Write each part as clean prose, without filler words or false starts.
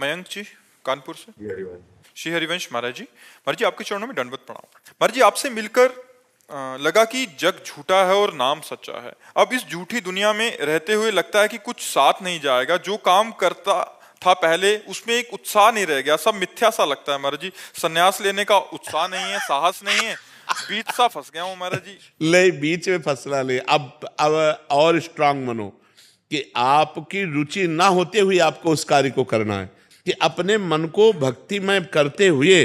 मयंक जी कानपुर से। श्री हरिवंश महाराज जी आपके चरणों में दंडवत प्रणाम। महाराज जी आपसे मिलकर लगा कि जग झूठा है और नाम सच्चा है। अब इस झूठी दुनिया में रहते हुए लगता है कि कुछ साथ नहीं जाएगा। जो काम करता था पहले उसमें एक उत्साह नहीं रह गया, सब मिथ्या सा लगता है महाराज जी। संन्यास लेने का उत्साह नहीं है, साहस नहीं है, बीच सा फंस गया हूं महाराज जी। ले बीच में फंसना ले, अब और स्ट्रांग बनो कि आपकी रुचि ना होते हुए आपको उस कार्य को करना है, कि अपने मन को भक्तिमय करते हुए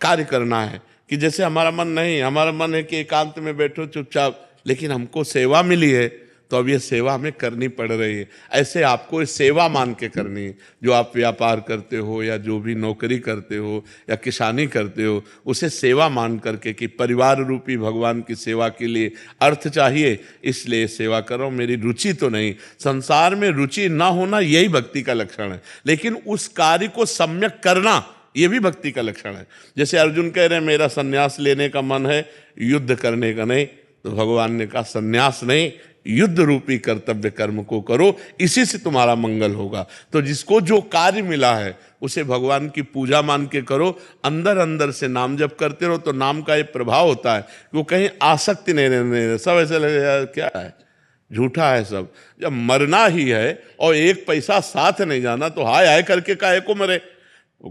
कार्य करना है। कि जैसे हमारा मन नहीं, हमारा मन है कि एकांत में बैठो चुपचाप, लेकिन हमको सेवा मिली है तो अब ये सेवा हमें करनी पड़ रही है। ऐसे आपको सेवा मान के करनी है। जो आप व्यापार करते हो या जो भी नौकरी करते हो या किसानी करते हो, उसे सेवा मान करके कि परिवार रूपी भगवान की सेवा के लिए अर्थ चाहिए, इसलिए सेवा करो। मेरी रुचि तो नहीं, संसार में रुचि ना होना यही भक्ति का लक्षण है, लेकिन उस कार्य को सम्यक करना ये भी भक्ति का लक्षण है। जैसे अर्जुन कह रहे हैं मेरा संन्यास लेने का मन है, युद्ध करने का नहीं, तो भगवान ने कहा संन्यास नहीं, युद्ध रूपी कर्तव्य कर्म को करो, इसी से तुम्हारा मंगल होगा। तो जिसको जो कार्य मिला है उसे भगवान की पूजा मान के करो, अंदर अंदर से नाम जप करते रहो। तो नाम का एक प्रभाव होता है कि वो कहीं आसक्ति नहीं रहने, सब ऐसे लगे क्या है, झूठा है सब। जब मरना ही है और एक पैसा साथ नहीं जाना तो हाय हाय करके काहे को मरे,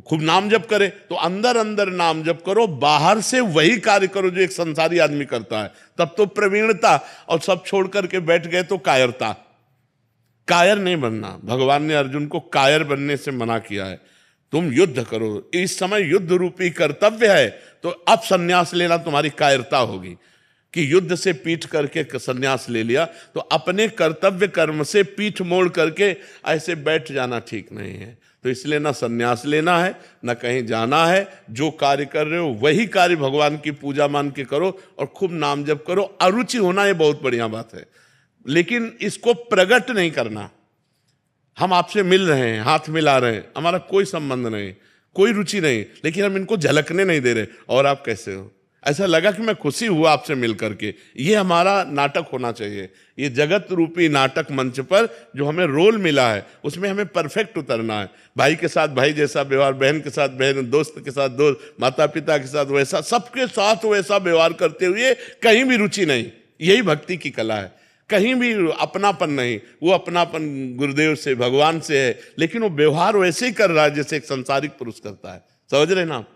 खूब नाम जप करे। तो अंदर अंदर नाम जप करो, बाहर से वही कार्य करो जो एक संसारी आदमी करता है, तब तो प्रवीणता। और सब छोड़ करके बैठ गए तो कायरता। कायर नहीं बनना, भगवान ने अर्जुन को कायर बनने से मना किया है। तुम युद्ध करो, इस समय युद्ध रूपी कर्तव्य है, तो अब संन्यास लेना तुम्हारी कायरता होगी। कि युद्ध से पीठ करके संन्यास ले लिया तो अपने कर्तव्य कर्म से पीठ मोड़ करके ऐसे बैठ जाना ठीक नहीं है। तो इसलिए ना संन्यास लेना है, ना कहीं जाना है। जो कार्य कर रहे हो वही कार्य भगवान की पूजा मान के करो और खूब नाम जप करो। अरुचि होना ये बहुत बढ़िया बात है, लेकिन इसको प्रकट नहीं करना। हम आपसे मिल रहे हैं, हाथ मिला रहे हैं, हमारा कोई संबंध नहीं, कोई रुचि नहीं, लेकिन हम इनको झलकने नहीं दे रहे। और आप कैसे हो, ऐसा लगा कि मैं खुशी हुआ आपसे मिल करके। ये हमारा नाटक होना चाहिए। ये जगत रूपी नाटक मंच पर जो हमें रोल मिला है उसमें हमें परफेक्ट उतरना है। भाई के साथ भाई जैसा व्यवहार, बहन के साथ बहन, दोस्त के साथ दोस्त, माता पिता के साथ वैसा, सबके साथ वैसा व्यवहार करते हुए कहीं भी रुचि नहीं। यही भक्ति की कला है। कहीं भी अपनापन नहीं, वो अपनापन गुरुदेव से भगवान से है, लेकिन वो व्यवहार वैसे ही कर रहा है जैसे एक संसारिक पुरुष करता है। समझ रहे ना आप?